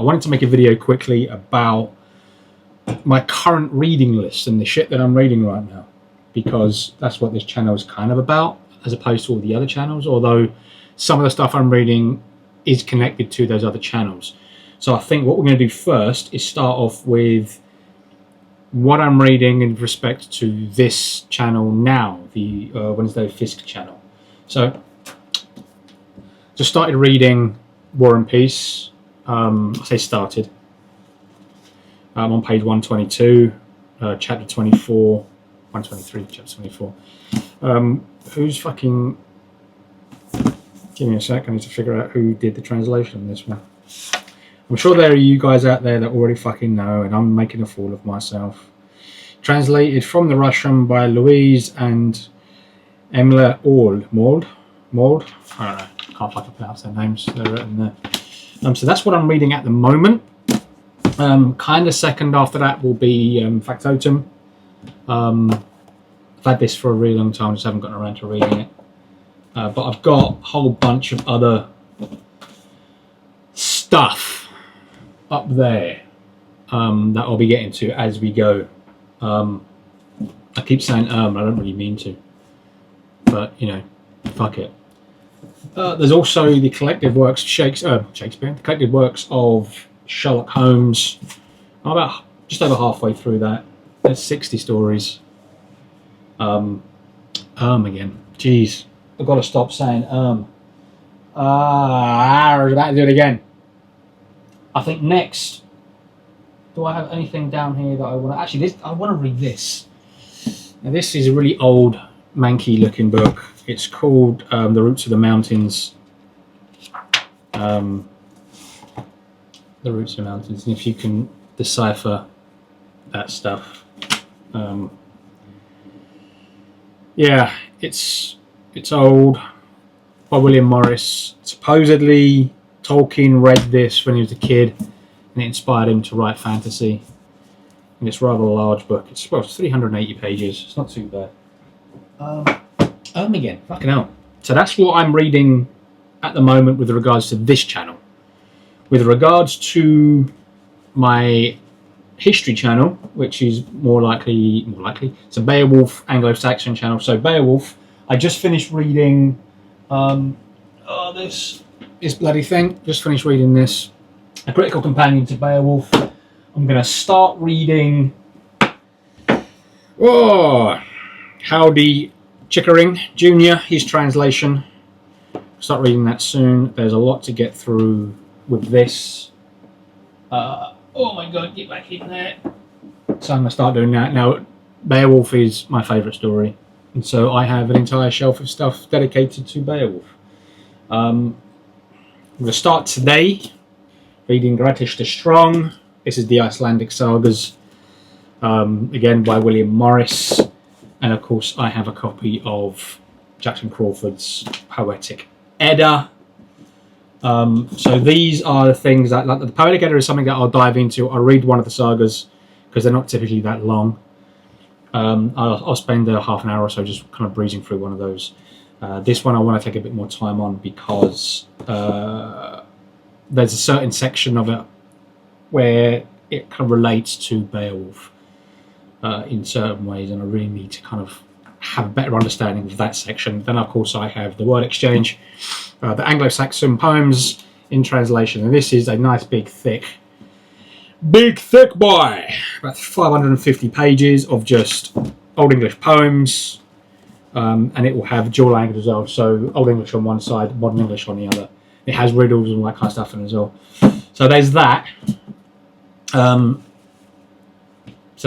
I wanted to make a video quickly about my current reading list and the shit that I'm reading right now, because that's what this channel is kind of about, as opposed to all the other channels, although some of the stuff I'm reading is connected to those other channels. So I think what we're going to do first is start off with what I'm reading in respect to this channel now, the Wednesday Fisk channel. So just started reading War and Peace. I say started. I'm on page 122, chapter 24, 123, chapter 24. Who's fucking... Give me a sec, I need to figure out who did the translation on this one. I'm sure there are you guys out there that already fucking know, and I'm making a fool of myself. Translated from the Russian by Louise and Emla Mold. I don't know, can't fucking pronounce their names. They're written there. So that's what I'm reading at the moment. Kind of second after that will be Factotum. I've had this for a really long time, just haven't gotten around to reading it. But I've got a whole bunch of other stuff up there that I'll be getting to as we go. I keep saying I don't really mean to, but you know, fuck it. There's also the collected works Shakespeare, the collected works of Sherlock Holmes. I'm about just over halfway through that. There's 60 stories. Again, jeez, I've got to stop saying I was about to do it again. I think next, do I have anything down here that I want to... Actually, I want to read this. Now, this is a really old, manky looking book. It's called The Roots of the Mountains. The Roots of the Mountains. And if you can decipher that stuff. Yeah, it's old, by William Morris. Supposedly Tolkien read this when he was a kid and it inspired him to write fantasy. And it's rather a large book. It's 380 pages. It's not too bad. Again, fucking hell. So that's what I'm reading at the moment with regards to this channel. With regards to my history channel, which is more likely, it's a Beowulf Anglo-Saxon channel. So Beowulf, I just finished reading this bloody thing. Just finished reading this, A Critical Companion to Beowulf. I'm going to start reading Howdy Chickering Jr., his translation. Start reading that soon. There's a lot to get through with this. Oh my god, get back in there. So I'm going to start doing that. Now, Beowulf is my favourite story, and so I have an entire shelf of stuff dedicated to Beowulf. I'm going to start today reading Grettir the Strong. This is the Icelandic sagas, again by William Morris, and of course I have a copy of Jackson Crawford's Poetic Edda. So these are the things that, like, the Poetic Edda is something that I'll dive into. I'll read one of the sagas because they're not typically that long. I'll spend a half an hour or so just kind of breezing through one of those. This one I want to take a bit more time on because there's a certain section of it where it kind of relates to Beowulf in certain ways, and I really need to kind of have a better understanding of that section. Then of course I have the word exchange, the Anglo-Saxon poems in translation, and this is a nice big thick boy, about 550 pages of just Old English poems, and it will have dual language as well, so Old English on one side, Modern English on the other. It has riddles and all that kind of stuff in it as well. So there's that. So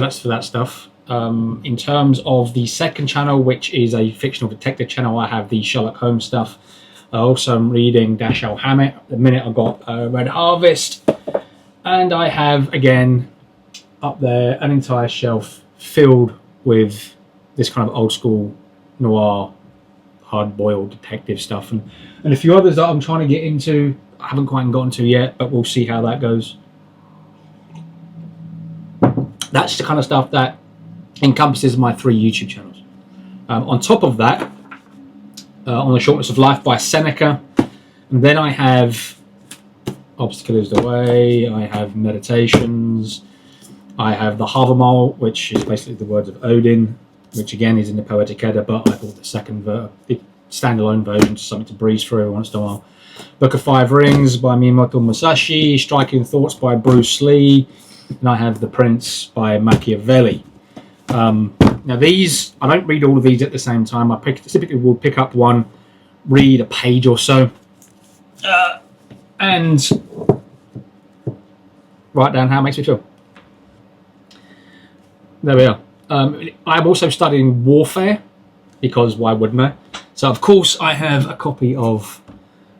that's for that stuff. In terms of the second channel, which is a fictional detective channel, I have the Sherlock Holmes stuff. I also am reading Dashiell Hammett. At the minute I've got Red Harvest. And I have, again, up there, an entire shelf filled with this kind of old school noir, hard-boiled detective stuff. And a few others that I'm trying to get into. I haven't quite gotten to yet, but we'll see how that goes. That's the kind of stuff that encompasses my 3 YouTube channels. On top of that, On the Shortness of Life by Seneca, and then I have Obstacle is the Way. I have Meditations. I have the Havamal, which is basically the words of Odin, which again is in the Poetic Edda, but I bought the standalone version, just something to breeze through every once in a while. Book of Five Rings by Miyamoto Musashi. Striking Thoughts by Bruce Lee. And I have The Prince by Machiavelli. Now these, I don't read all of these at the same time. I typically will pick up one, read a page or so, and write down how it makes me feel. There we are. I'm also studying warfare, because why wouldn't I? So of course I have a copy of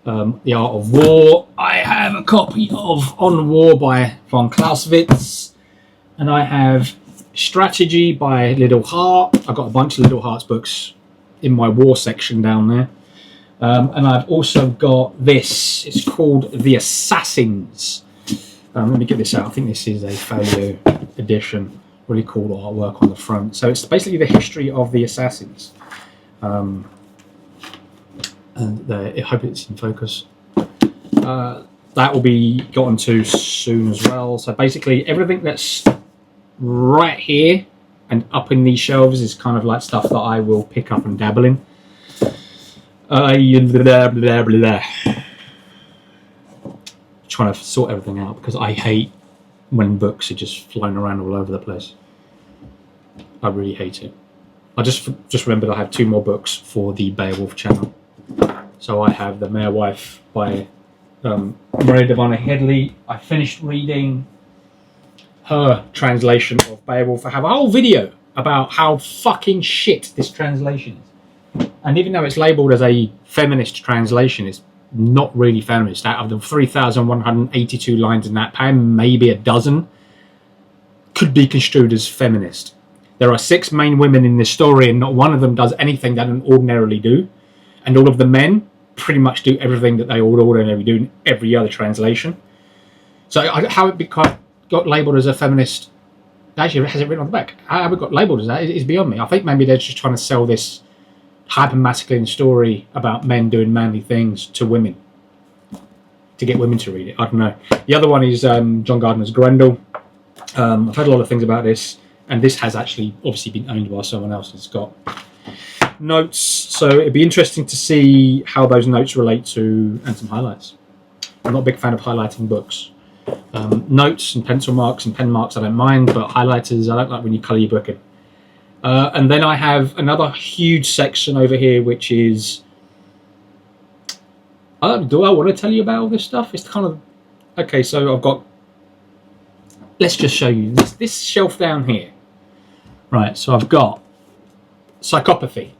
The Art of War. I have a copy of On War by von Clausewitz, and I have Strategy by Liddell Hart. I've got a bunch of Liddell Hart's books in my war section down there. And I've also got this. It's called The Assassins. Let me get this out. I think this is a folio edition. Really cool artwork on the front. So it's basically the history of the Assassins. And I hope it's in focus. That will be gotten to soon as well. So basically everything that's right here and up in these shelves is kind of like stuff that I will pick up and dabble in. Trying to sort everything out because I hate when books are just flying around all over the place. I really hate it. I just remembered I have 2 more books for the Beowulf channel. So I have The Mere Wife by Maria Devana Headley. I finished reading her translation of Beowulf. I have a whole video about how fucking shit this translation is. And even though it's labelled as a feminist translation, it's not really feminist. Out of the 3,182 lines in that poem, maybe a dozen could be construed as feminist. There are 6 main women in this story, and not one of them does anything that would ordinarily do. And all of the men pretty much do everything that they would ordinarily do in every other translation. So how it got labelled as a feminist, actually it has it written on the back. How it got labelled as that is beyond me. I think maybe they're just trying to sell this hyper-masculine story about men doing manly things to women to get women to read it. I don't know. The other one is John Gardner's Grendel. I've heard a lot of things about this, and this has actually obviously been owned by someone else. It's got notes, so it'd be interesting to see how those notes relate to, and some highlights. I'm not a big fan of highlighting books. Notes and pencil marks and pen marks I don't mind, but highlighters I don't like when you colour your book in. And then I have another huge section over here, which is... do I want to tell you about all this stuff? It's kind of... Okay, so I've got... Let's just show you this shelf down here. Right, so I've got Psychopathy.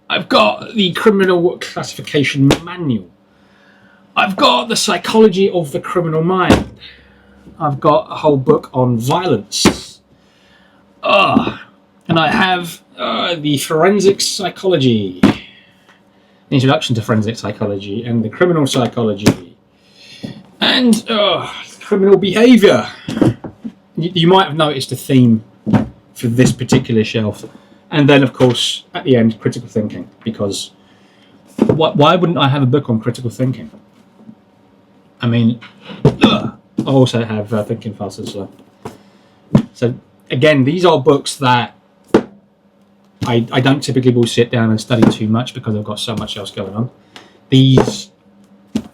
I've got the Criminal Classification Manual. I've got the Psychology of the Criminal Mind. I've got a whole book on violence. And I have the Forensic Psychology, Introduction to Forensic Psychology, and the Criminal Psychology, and Criminal Behaviour. You might have noticed a theme for this particular shelf. And then, of course, at the end, Critical Thinking, because why wouldn't I have a book on critical thinking? I mean, I also have Thinking Fast and Slow. So, again, these are books that I don't typically will sit down and study too much because I've got so much else going on. These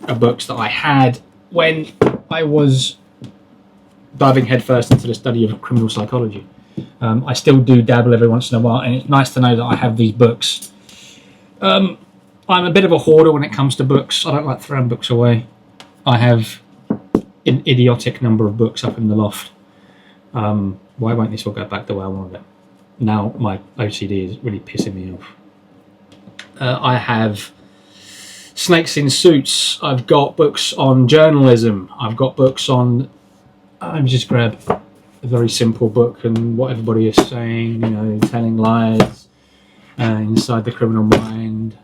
are books that I had when I was diving headfirst into the study of criminal psychology. I still do dabble every once in a while, and it's nice to know that I have these books. I'm a bit of a hoarder when it comes to books. I don't like throwing books away. I have an idiotic number of books up in the loft. Why won't this all go back the way I wanted it? Now my OCD is really pissing me off. I have Snakes in Suits. I've got books on journalism. I've got books on... Let me just grab a very simple book and what everybody is saying, you know, telling lies, Inside the Criminal Mind,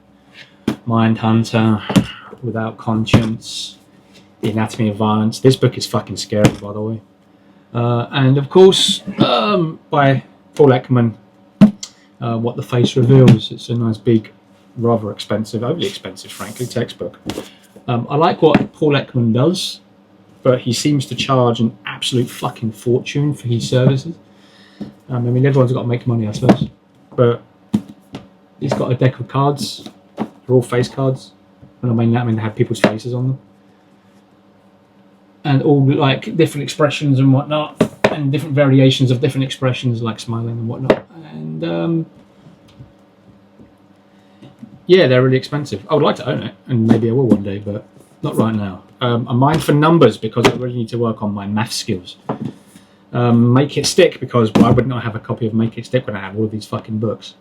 Mindhunter, Without Conscience, The Anatomy of Violence. This book is fucking scary, by the way. And of course, by Paul Ekman, What the Face Reveals. It's a nice big, rather expensive, overly expensive, frankly, textbook. I like what Paul Ekman does, but he seems to charge an absolute fucking fortune for his services. I mean, everyone's got to make money, I suppose. But he's got a deck of cards. They're all face cards. And I mean that, they have people's faces on them. And all like different expressions and whatnot. And different variations of different expressions, like smiling and whatnot. And yeah, they're really expensive. I would like to own it, and maybe I will one day, but not right now. I'm mine for numbers because I really need to work on my math skills. Make It Stick, because why wouldn't I have a copy of Make It Stick when I have all of these fucking books?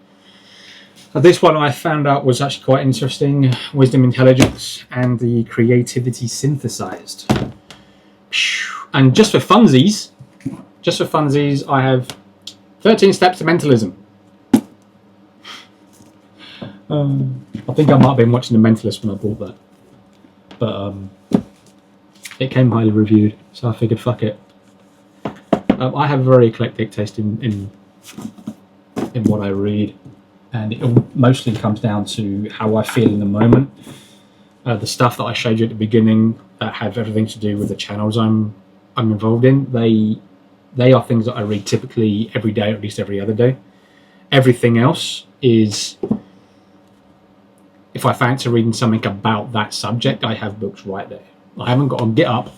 This one I found out was actually quite interesting. Wisdom Intelligence and the Creativity Synthesized. And just for funsies, I have 13 Steps to Mentalism. I think I might have been watching The Mentalist when I bought that. But it came highly reviewed, so I figured fuck it. I have a very eclectic taste in what I read, and it mostly comes down to how I feel in the moment. The stuff that I showed you at the beginning that have everything to do with the channels I'm involved in, they are things that I read typically every day, or at least every other day. Everything else is, if I fancy reading something about that subject, I have books right there. I haven't got to get up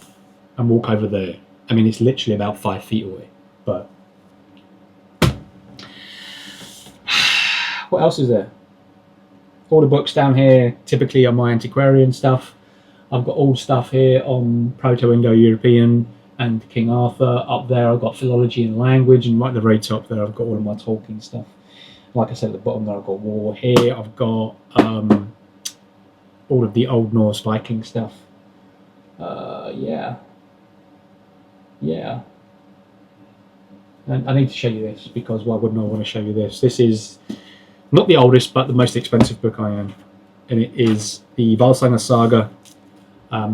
and walk over there. I mean, it's literally about 5 feet away. But what else is there? All the books down here typically are my antiquarian stuff. I've got old stuff here on Proto-Indo-European and King Arthur. Up there I've got philology and language, and right at the very top there I've got all of my Tolkien stuff. Like I said, at the bottom there I've got war. Here I've got all of the Old Norse Viking stuff. Yeah. And I need to show you this, because why wouldn't I want to show you this? This is not the oldest, but the most expensive book I own. And it is the Valsanger Saga,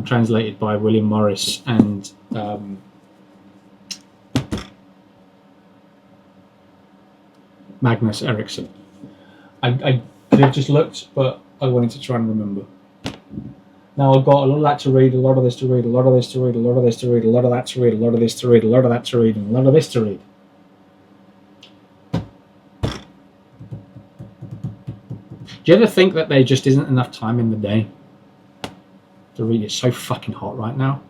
translated by William Morris and Magnus Eriksson. I could have just looked, but I wanted to try and remember. Now I've got a lot of that to read, a lot of this to read, a lot of this to read, a lot of this to read, a lot of that to read, a lot of this to read, a lot of that to read, and a lot of this to read. Do you ever think that there just isn't enough time in the day to read? It's so fucking hot right now.